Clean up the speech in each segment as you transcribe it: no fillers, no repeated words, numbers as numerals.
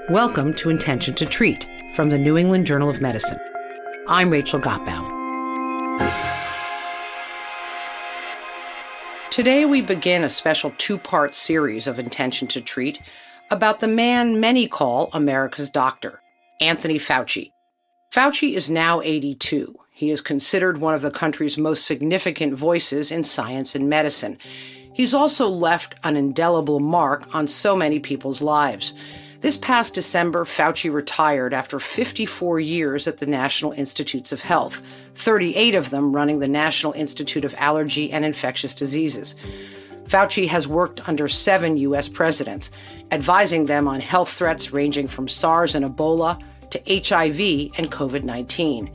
Welcome to Intention to Treat from the New England Journal of Medicine. I'm Rachel Gottbaum. Today we begin a special two-part series of Intention to Treat about the man many call America's doctor, Anthony Fauci. Fauci is now 82. He is considered one of the country's most significant voices in science and medicine. He's also left an indelible mark on so many people's lives. This past December, Fauci retired after 54 years at the National Institutes of Health, 38 of them running the National Institute of Allergy and Infectious Diseases. Fauci has worked under 7 U.S. presidents, advising them on health threats ranging from SARS and Ebola to HIV and COVID-19.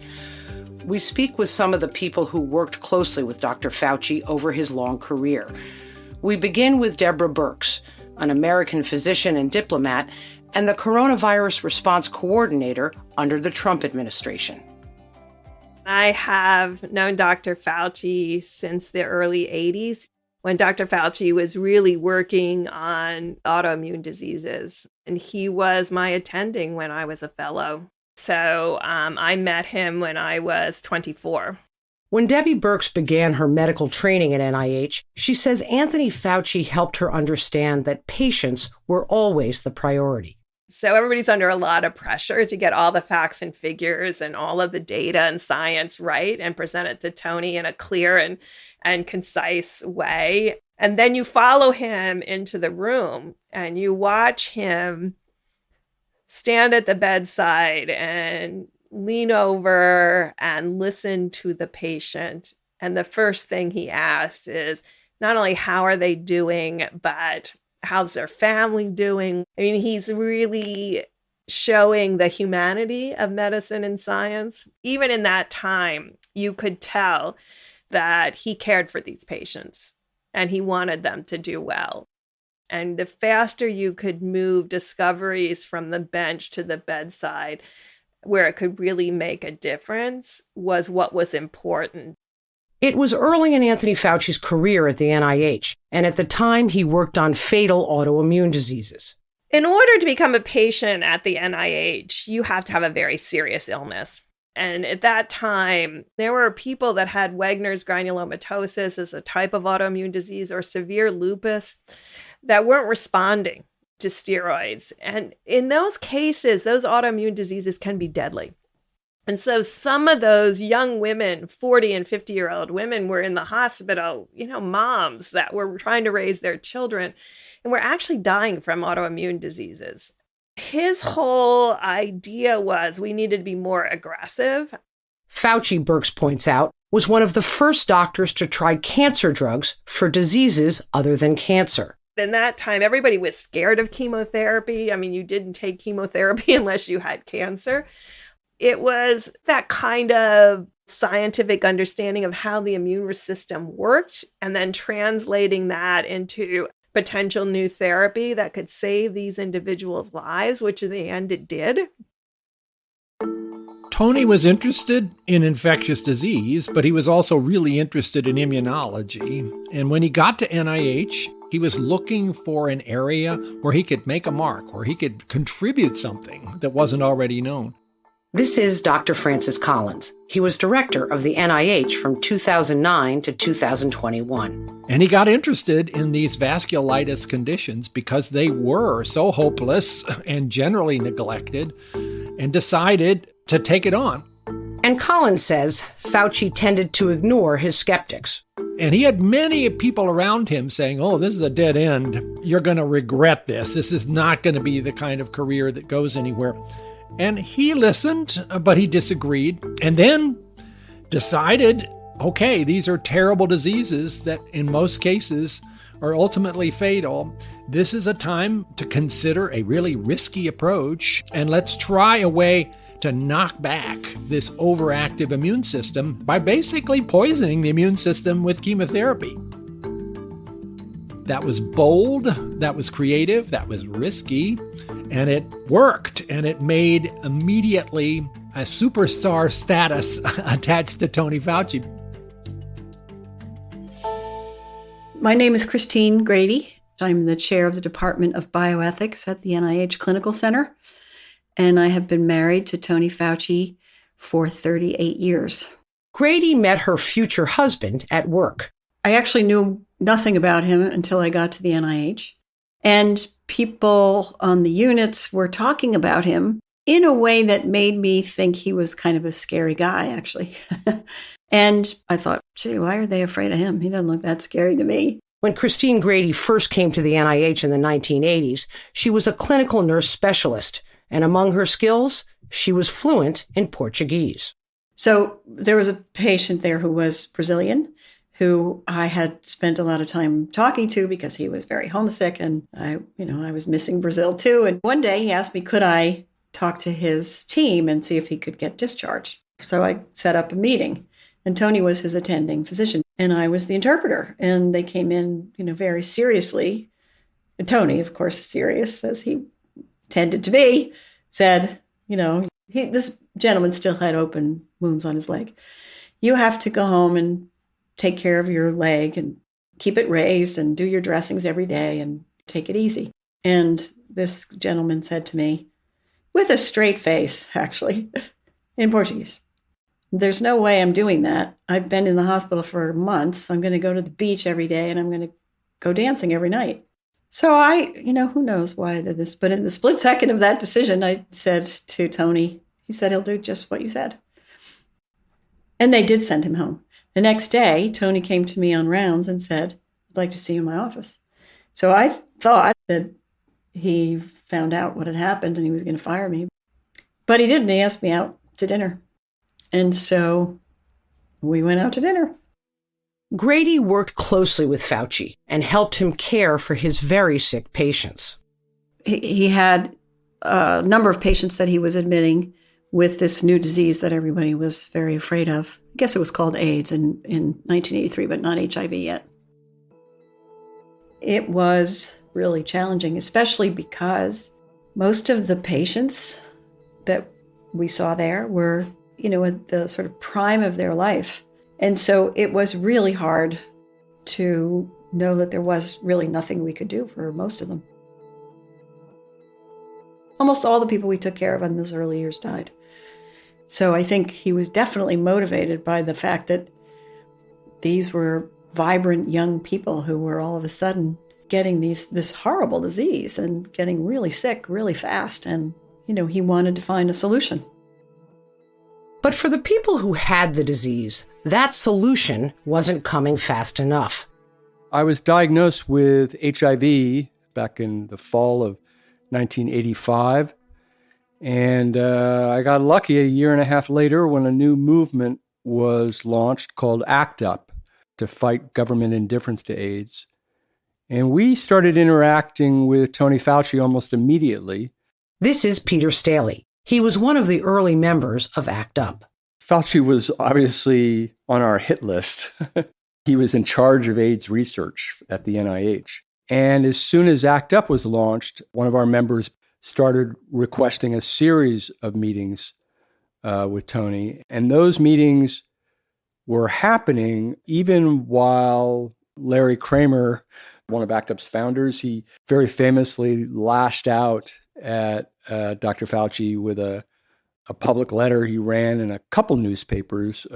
We speak with some of the people who worked closely with Dr. Fauci over his long career. We begin with Deborah Birx, an American physician and diplomat, and the coronavirus response coordinator under the Trump administration. I have known Dr. Fauci since the early 80s, when Dr. Fauci was really working on autoimmune diseases. And he was my attending when I was a fellow. So I met him when I was 24. When Debbie Birx began her medical training at NIH, she says Anthony Fauci helped her understand that patients were always the priority. So everybody's under a lot of pressure to get all the facts and figures and all of the data and science right and present it to Tony in a clear and concise way. And then you follow him into the room and you watch him stand at the bedside and lean over and listen to the patient. And the first thing he asks is not only how are they doing, but how's their family doing? I mean, he's really showing the humanity of medicine and science. Even in that time, you could tell that he cared for these patients and he wanted them to do well. And the faster you could move discoveries from the bench to the bedside, where it could really make a difference, was what was important. It was early in Anthony Fauci's career at the NIH, and at the time he worked on fatal autoimmune diseases. In order to become a patient at the NIH, you have to have a very serious illness. And at that time, there were people that had Wegener's granulomatosis as a type of autoimmune disease or severe lupus that weren't responding to steroids. And in those cases, those autoimmune diseases can be deadly. And so some of those young women, 40 and 50-year-old women, were in the hospital, moms that were trying to raise their children and were actually dying from autoimmune diseases. His whole idea was we needed to be more aggressive. Fauci, Birx points out, was one of the first doctors to try cancer drugs for diseases other than cancer. In that time, everybody was scared of chemotherapy. I mean, you didn't take chemotherapy unless you had cancer. It was that kind of scientific understanding of how the immune system worked and then translating that into potential new therapy that could save these individuals' lives, which in the end it did. Tony was interested in infectious disease, but he was also really interested in immunology. And when he got to NIH, he was looking for an area where he could make a mark, where he could contribute something that wasn't already known. This is Dr. Faucis Collins. He was director of the NIH from 2009 to 2021. And he got interested in these vasculitis conditions because they were so hopeless and generally neglected, and decided to take it on. And Collins says Fauci tended to ignore his skeptics. And he had many people around him saying, oh, this is a dead end. You're going to regret this. This is not going to be the kind of career that goes anywhere. And he listened, but he disagreed, and then decided, okay, these are terrible diseases that in most cases are ultimately fatal. This is a time to consider a really risky approach, and let's try a way to knock back this overactive immune system by basically poisoning the immune system with chemotherapy. That was bold, that was creative, that was risky, and it worked, and it made immediately a superstar status attached to Tony Fauci. My name is Christine Grady. I'm the chair of the Department of Bioethics at the NIH Clinical Center, and I have been married to Tony Fauci for 38 years. Grady met her future husband at work. I actually knew nothing about him until I got to the NIH, and people on the units were talking about him in a way that made me think he was kind of a scary guy, actually. And I thought, gee, why are they afraid of him? He doesn't look that scary to me. When Christine Grady first came to the NIH in the 1980s, she was a clinical nurse specialist, and among her skills, she was fluent in Portuguese. So there was a patient there who was Brazilian, who I had spent a lot of time talking to because he was very homesick, and I was missing Brazil too. And one day he asked me, could I talk to his team and see if he could get discharged? So I set up a meeting, and Tony was his attending physician, and I was the interpreter. And they came in, very seriously. And Tony, of course, serious as he tended to be, said, this gentleman still had open wounds on his leg. You have to go home and take care of your leg and keep it raised and do your dressings every day and take it easy. And this gentleman said to me, with a straight face, actually, in Portuguese, there's no way I'm doing that. I've been in the hospital for months. I'm going to go to the beach every day and I'm going to go dancing every night. So who knows why I did this, but in the split second of that decision, I said to Tony, he said, he'll do just what you said. And they did send him home. The next day, Tony came to me on rounds and said, I'd like to see you in my office. So I thought that he found out what had happened and he was going to fire me. But he didn't. He asked me out to dinner. And so we went out to dinner. Grady worked closely with Fauci and helped him care for his very sick patients. He had a number of patients that he was admitting with this new disease that everybody was very afraid of. I guess it was called AIDS in 1983, but not HIV yet. It was really challenging, especially because most of the patients that we saw there were, at the sort of prime of their life. And so it was really hard to know that there was really nothing we could do for most of them. Almost all the people we took care of in those early years died. So I think he was definitely motivated by the fact that these were vibrant young people who were all of a sudden getting this horrible disease and getting really sick really fast. And, he wanted to find a solution. But for the people who had the disease, that solution wasn't coming fast enough. I was diagnosed with HIV back in the fall of 1985. And I got lucky a year and a half later when a new movement was launched called ACT UP to fight government indifference to AIDS. And we started interacting with Tony Fauci almost immediately. This is Peter Staley. He was one of the early members of ACT UP. Fauci was obviously on our hit list. He was in charge of AIDS research at the NIH. And as soon as ACT UP was launched, one of our members started requesting a series of meetings with Tony. And those meetings were happening even while Larry Kramer, one of ACT UP's founders, he very famously lashed out at Dr. Fauci with a public letter he ran in a couple newspapers.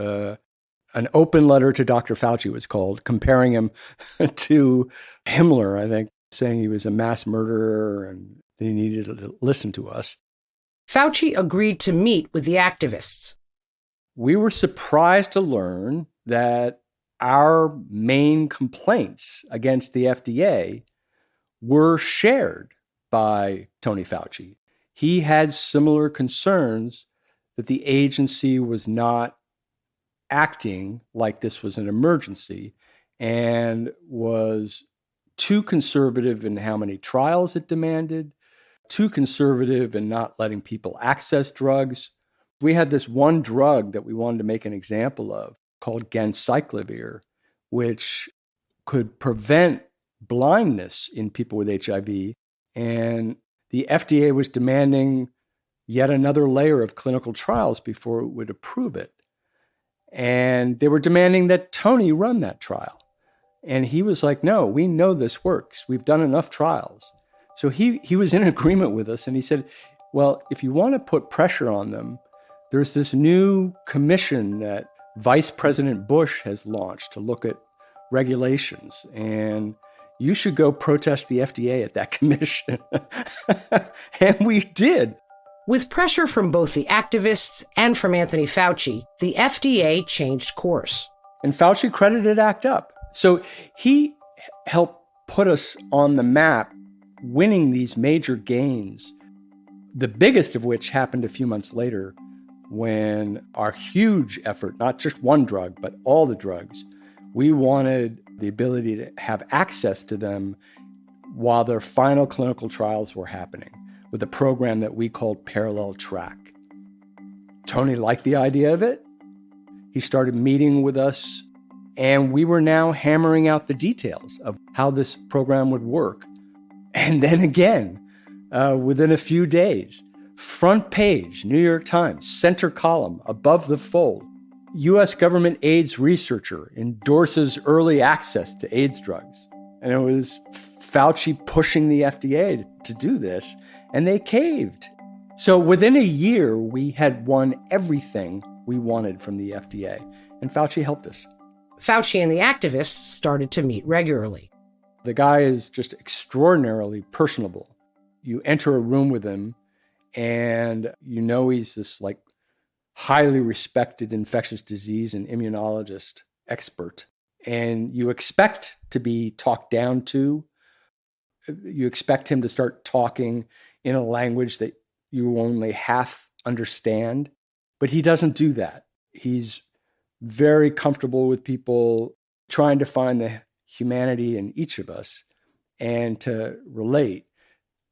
An open letter to Dr. Fauci was called, comparing him to Himmler, I think, saying he was a mass murderer and he needed to listen to us. Fauci agreed to meet with the activists. We were surprised to learn that our main complaints against the FDA were shared by Tony Fauci. He had similar concerns that the agency was not acting like this was an emergency and was too conservative in how many trials it demanded, too conservative in not letting people access drugs. We had this one drug that we wanted to make an example of called ganciclovir, which could prevent blindness in people with HIV. And the FDA was demanding yet another layer of clinical trials before it would approve it. And they were demanding that Tony run that trial. And he was like, no, we know this works. We've done enough trials. So he was in agreement with us. And he said, well, if you want to put pressure on them, there's this new commission that Vice President Bush has launched to look at regulations. And you should go protest the FDA at that commission. And we did. With pressure from both the activists and from Anthony Fauci, the FDA changed course. And Fauci credited ACT UP. So he helped put us on the map, winning these major gains, the biggest of which happened a few months later when our huge effort, not just one drug, but all the drugs, we wanted the ability to have access to them while their final clinical trials were happening with a program that we called Parallel Track. Tony liked the idea of it. He started meeting with us, and we were now hammering out the details of how this program would work. And then again, within a few days, front page, New York Times, center column, above the fold, U.S. government AIDS researcher endorses early access to AIDS drugs. And it was Fauci pushing the FDA to do this, and they caved. So within a year, we had won everything we wanted from the FDA, and Fauci helped us. Fauci and the activists started to meet regularly. The guy is just extraordinarily personable. You enter a room with him, and you know he's this like highly respected infectious disease and immunologist expert. And you expect to be talked down to. You expect him to start talking in a language that you only half understand. But he doesn't do that. He's very comfortable with people, trying to find the humanity in each of us and to relate.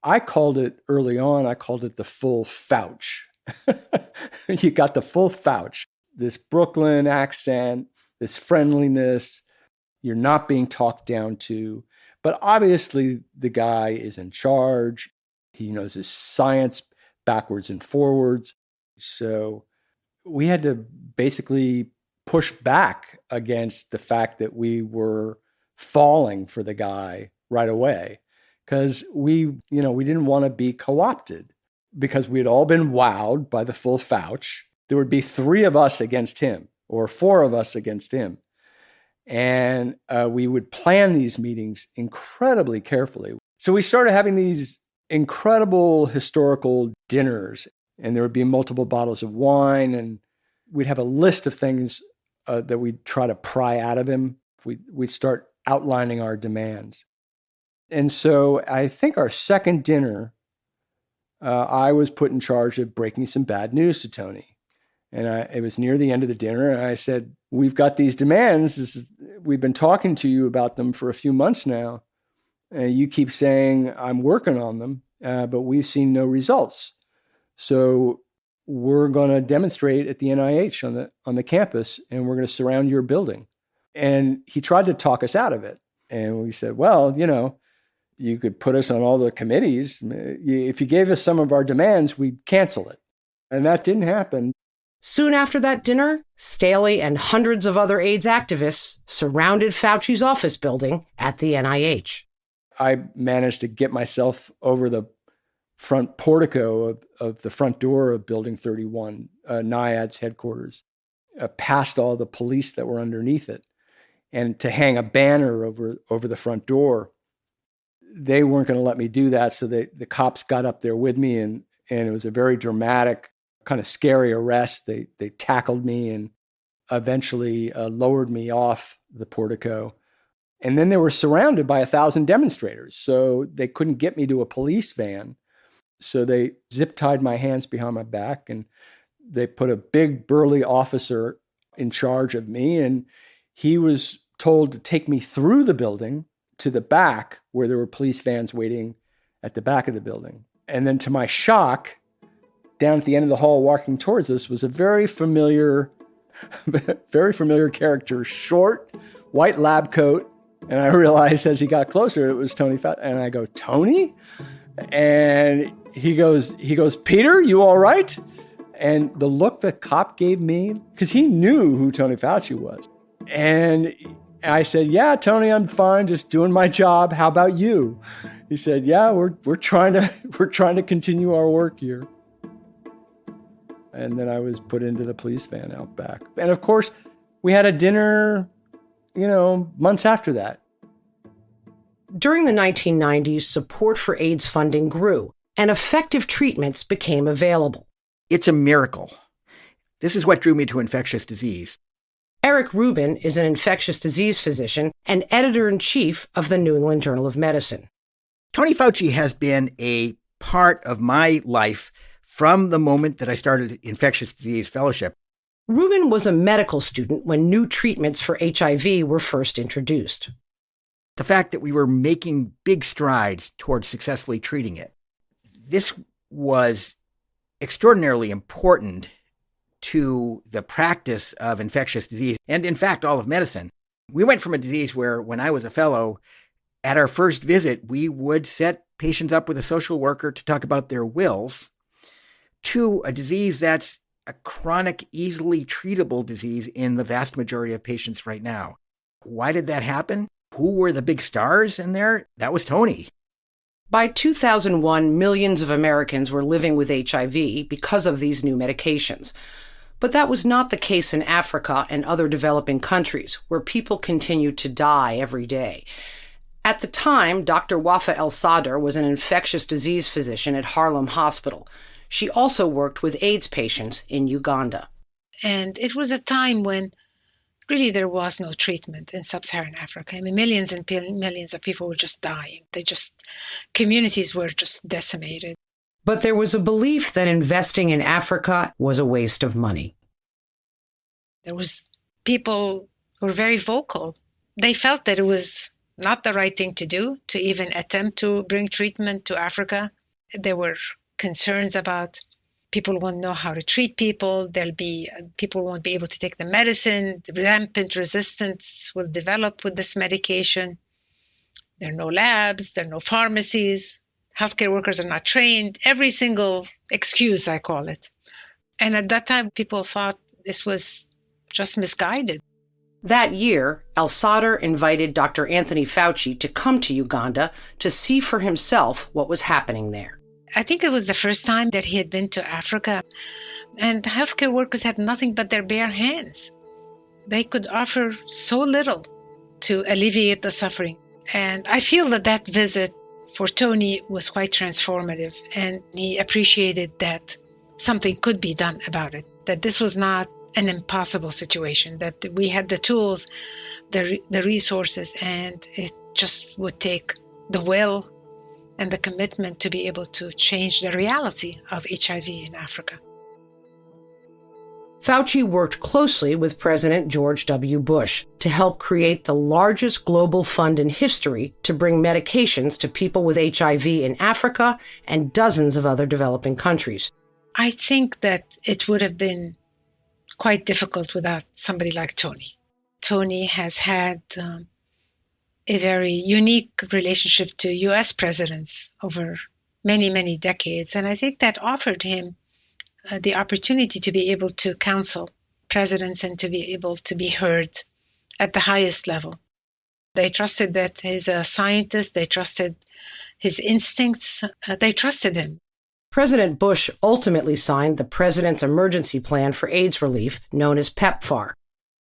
I called it early on, I called it the full Fauci. You got the full Fauci, this Brooklyn accent, this friendliness. You're not being talked down to. But obviously, the guy is in charge. He knows his science backwards and forwards. So we had to basically push back against the fact that we were falling for the guy right away, because we didn't want to be co-opted, because we had all been wowed by the full Fauci. There would be 3 of us against him or 4 of us against him. And we would plan these meetings incredibly carefully. So we started having these incredible historical dinners, and there would be multiple bottles of wine, and we'd have a list of things that we'd try to pry out of him. We'd start outlining our demands. And so I think our second dinner, I was put in charge of breaking some bad news to Tony. And it was near the end of the dinner, and I said, we've got these demands. We've been talking to you about them for a few months now. You keep saying I'm working on them, but we've seen no results. So we're going to demonstrate at the NIH on the campus, and we're going to surround your building. And he tried to talk us out of it. And we said, well, you could put us on all the committees. If you gave us some of our demands, we'd cancel it. And that didn't happen. Soon after that dinner, Staley and hundreds of other AIDS activists surrounded Fauci's office building at the NIH. I managed to get myself over the front portico of the front door of Building 31, NIAID's headquarters, past all the police that were underneath it, and to hang a banner over the front door. They weren't going to let me do that, so the cops got up there with me, and it was a very dramatic, kind of scary arrest. They tackled me and eventually lowered me off the portico. And then they were surrounded by 1,000 demonstrators, so they couldn't get me to a police van. So they zip-tied my hands behind my back, and they put a big burly officer in charge of me, and he was told to take me through the building to the back where there were police vans waiting at the back of the building. And then to my shock, down at the end of the hall walking towards us was a very familiar character, short, white lab coat. And I realized as he got closer, it was Tony Fauci. And I go, Tony? And he goes, Peter, you all right? And the look the cop gave me, because he knew who Tony Fauci was. And I said, yeah, Tony, I'm fine, just doing my job. How about you? He said, yeah, we're trying to continue our work here. And then I was put into the police van out back. And of course, we had a dinner, months after that. During the 1990s, support for AIDS funding grew, and effective treatments became available. It's a miracle. This is what drew me to infectious disease. Eric Rubin is an infectious disease physician and editor-in-chief of the New England Journal of Medicine. Tony Fauci has been a part of my life from the moment that I started infectious disease fellowship. Rubin was a medical student when new treatments for HIV were first introduced. The fact that we were making big strides towards successfully treating it, this was extraordinarily important to the practice of infectious disease and, in fact, all of medicine. We went from a disease where, when I was a fellow, at our first visit, we would set patients up with a social worker to talk about their wills, to a disease that's a chronic, easily treatable disease in the vast majority of patients right now. Why did that happen? Who were the big stars in there? That was Tony. By 2001, millions of Americans were living with HIV because of these new medications. But that was not the case in Africa and other developing countries, where people continued to die every day. At the time, Dr. Wafa El-Sadr was an infectious disease physician at Harlem Hospital. She also worked with AIDS patients in Uganda. And it was a time when really there was no treatment in sub-Saharan Africa. I mean, millions and millions of people were just dying. Communities were just decimated. But there was a belief that investing in Africa was a waste of money. There was people who were very vocal. They felt that it was not the right thing to do, to even attempt to bring treatment to Africa. There were concerns about people won't know how to treat people. People won't be able to take the medicine. The rampant resistance will develop with this medication. There are no labs. There are no pharmacies. Healthcare workers are not trained. Every single excuse, I call it. And at that time, people thought this was just misguided. That year, El-Sadr invited Dr. Anthony Fauci to come to Uganda to see for himself what was happening there. I think it was the first time that he had been to Africa, and the healthcare workers had nothing but their bare hands. They could offer so little to alleviate the suffering. And I feel that visit for Tony was quite transformative, and he appreciated that something could be done about it, that this was not an impossible situation, that we had the tools, the resources, and it just would take the will and the commitment to be able to change the reality of HIV in Africa. Fauci worked closely with President George W. Bush to help create the largest global fund in history to bring medications to people with HIV in Africa and dozens of other developing countries. I think that it would have been quite difficult without somebody like Tony. Tony has had a very unique relationship to U.S. presidents over many, many decades, and I think that offered him the opportunity to be able to counsel presidents and to be able to be heard at the highest level. They trusted that he's a scientist, they trusted his instincts, they trusted him. President Bush ultimately signed the President's Emergency Plan for AIDS Relief, known as PEPFAR.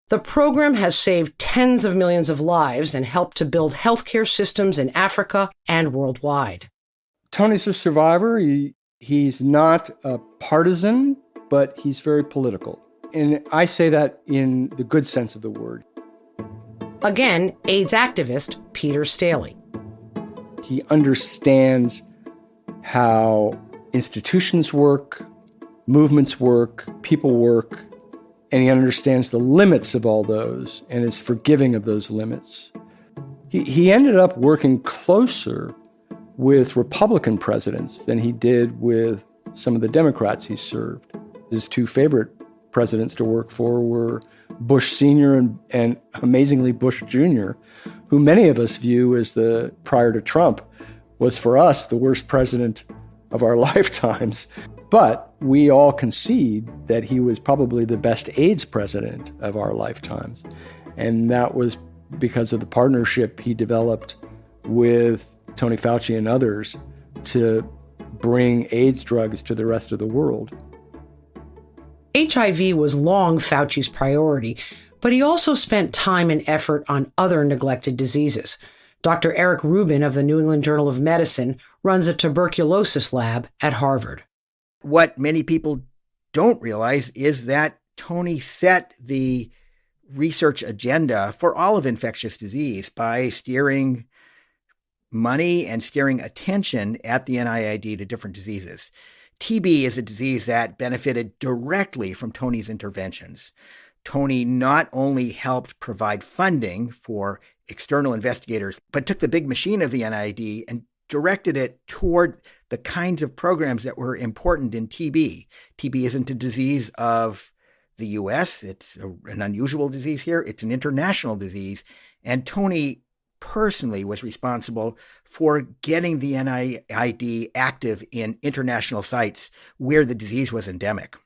The program has saved tens of millions of lives and helped to build healthcare systems in Africa and worldwide. Tony's a survivor. He's not a partisan, but he's very political. And I say that in the good sense of the word. Again, AIDS activist Peter Staley. He understands how institutions work, movements work, people work, and he understands the limits of all those and is forgiving of those limits. He ended up working closer with Republican presidents than he did with some of the Democrats he served. His two favorite presidents to work for were Bush Sr. and amazingly Bush Jr., who many of us view as prior to Trump, was for us the worst president of our lifetimes. But we all concede that he was probably the best AIDS president of our lifetimes. And that was because of the partnership he developed with Tony Fauci and others to bring AIDS drugs to the rest of the world. HIV was long Fauci's priority, but he also spent time and effort on other neglected diseases. Dr. Eric Rubin of the New England Journal of Medicine runs a tuberculosis lab at Harvard. What many people don't realize is that Tony set the research agenda for all of infectious disease by steering money and steering attention at the NIAID to different diseases. TB is a disease that benefited directly from Tony's interventions. Tony not only helped provide funding for external investigators, but took the big machine of the NIAID and directed it toward the kinds of programs that were important in TB. TB isn't a disease of the U.S. It's an unusual disease here. It's an international disease. And Tony personally was responsible for getting the NIAID active in international sites where the disease was endemic.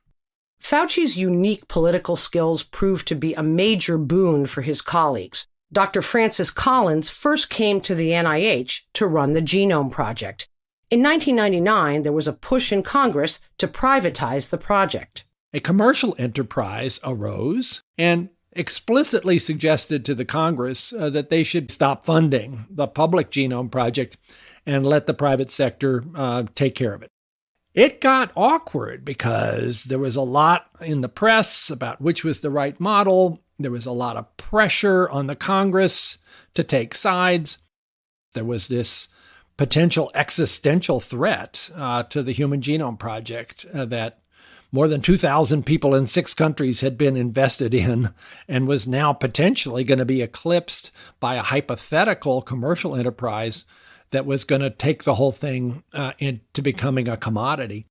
Fauci's unique political skills proved to be a major boon for his colleagues. Dr. Fauci Collins first came to the NIH to run the Genome Project. In 1999, there was a push in Congress to privatize the project. A commercial enterprise arose and explicitly suggested to the Congress that they should stop funding the public Genome Project and let the private sector take care of it. It got awkward because there was a lot in the press about which was the right model. There was a lot of pressure on the Congress to take sides. There was this potential existential threat to the Human Genome Project that more than 2,000 people in 6 countries had been invested in and was now potentially going to be eclipsed by a hypothetical commercial enterprise that was going to take the whole thing into becoming a commodity.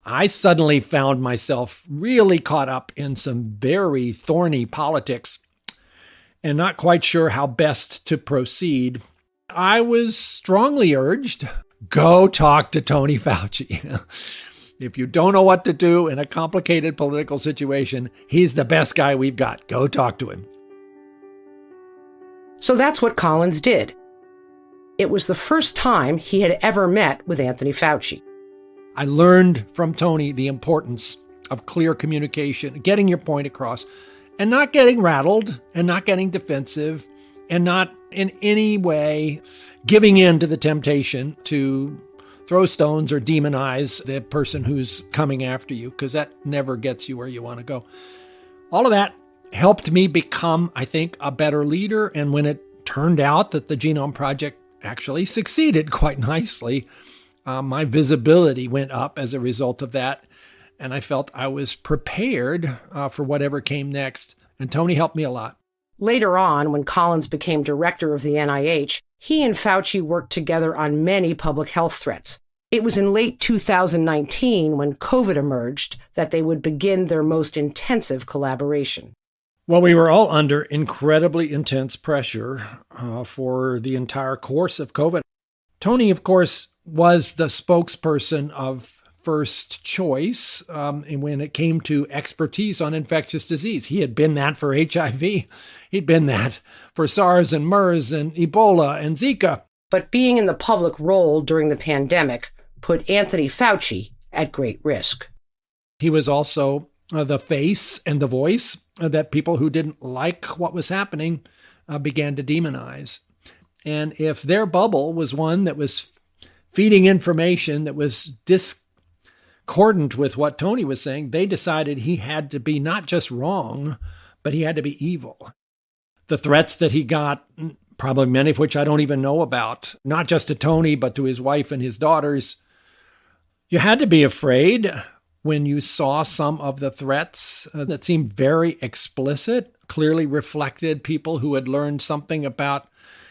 I suddenly found myself really caught up in some very thorny politics and not quite sure how best to proceed. I was strongly urged, go talk to Tony Fauci. If you don't know what to do in a complicated political situation, he's the best guy we've got. Go talk to him. So that's what Collins did. It was the first time he had ever met with Anthony Fauci. I learned from Tony the importance of clear communication, getting your point across, and not getting rattled and not getting defensive and not in any way giving in to the temptation to throw stones or demonize the person who's coming after you, because that never gets you where you want to go. All of that helped me become, I think, a better leader. And when it turned out that the Genome Project actually succeeded quite nicely, my visibility went up as a result of that. And I felt I was prepared for whatever came next. And Tony helped me a lot. Later on, when Collins became director of the NIH, he and Fauci worked together on many public health threats. It was in late 2019, when COVID emerged, that they would begin their most intensive collaboration. Well, we were all under incredibly intense pressure for the entire course of COVID. Tony, of course, was the spokesperson of first choice when it came to expertise on infectious disease. He had been that for HIV. He'd been that for SARS and MERS and Ebola and Zika. But being in the public role during the pandemic put Anthony Fauci at great risk. He was also the face and the voice that people who didn't like what was happening began to demonize. And if their bubble was one that was feeding information that was discordant with what Tony was saying, they decided he had to be not just wrong, but he had to be evil. The threats that he got, probably many of which I don't even know about, not just to Tony, but to his wife and his daughters, you had to be afraid when you saw some of the threats that seemed very explicit, clearly reflected people who had learned something about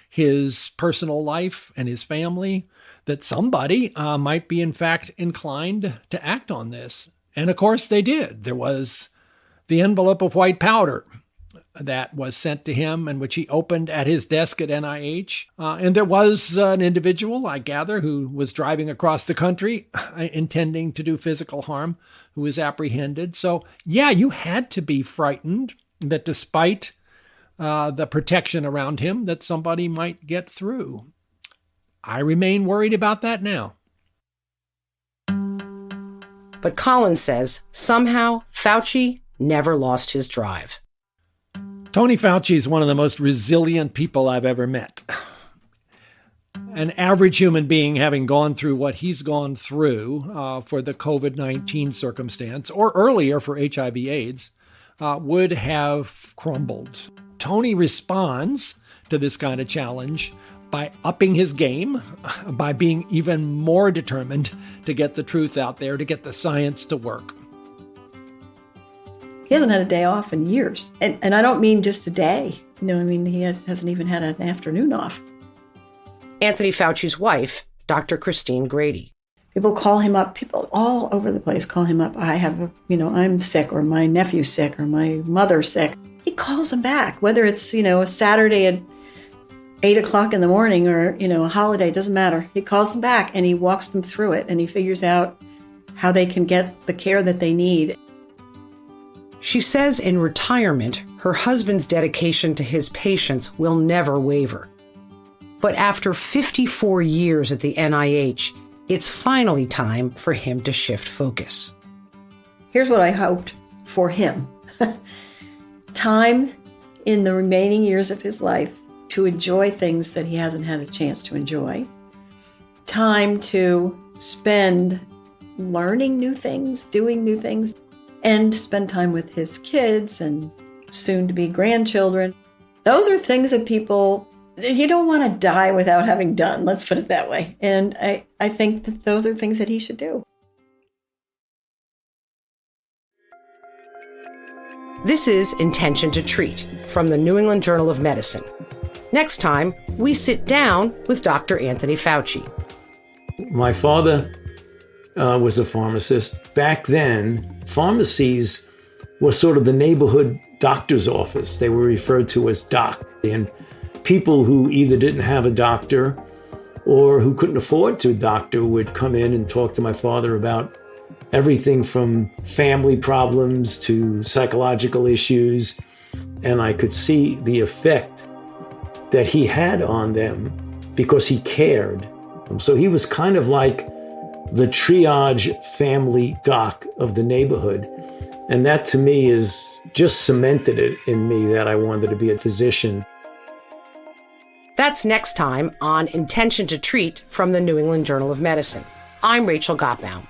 his personal life and his family, that somebody might be in fact inclined to act on this. And of course they did. There was the envelope of white powder that was sent to him and which he opened at his desk at NIH. And there was an individual, I gather, who was driving across the country intending to do physical harm, who was apprehended. So yeah, you had to be frightened that despite the protection around him that somebody might get through. I remain worried about that now. But Collins says somehow Fauci never lost his drive. Tony Fauci is one of the most resilient people I've ever met. An average human being having gone through what he's gone through for the COVID-19 circumstance, or earlier for HIV/AIDS, would have crumbled. Tony responds to this kind of challenge by upping his game, by being even more determined to get the truth out there, to get the science to work. He hasn't had a day off in years. And I don't mean just a day. He hasn't even had an afternoon off. Anthony Fauci's wife, Dr. Christine Grady. People call him up. People all over the place call him up. I'm sick, or my nephew's sick, or my mother's sick. He calls them back, whether it's, a Saturday at 8 o'clock in the morning or, a holiday, doesn't matter. He calls them back and he walks them through it, and he figures out how they can get the care that they need. She says in retirement, her husband's dedication to his patients will never waver. But after 54 years at the NIH, it's finally time for him to shift focus. Here's what I hoped for him. Time in the remaining years of his life to enjoy things that he hasn't had a chance to enjoy. Time to spend learning new things, doing new things, and spend time with his kids and soon-to-be grandchildren. Those are things that you don't want to die without having done, let's put it that way. And I think that those are things that he should do. This is Intention to Treat from the New England Journal of Medicine. Next time, we sit down with Dr. Anthony Fauci. My father was a pharmacist. Back then, pharmacies were sort of the neighborhood doctor's office. They were referred to as doc. And people who either didn't have a doctor or who couldn't afford to a doctor would come in and talk to my father about everything from family problems to psychological issues. And I could see the effect that he had on them because he cared. So he was kind of like the triage family doc of the neighborhood. And that to me is just cemented it in me that I wanted to be a physician. That's next time on Intention to Treat from the New England Journal of Medicine. I'm Rachel Gottbaum.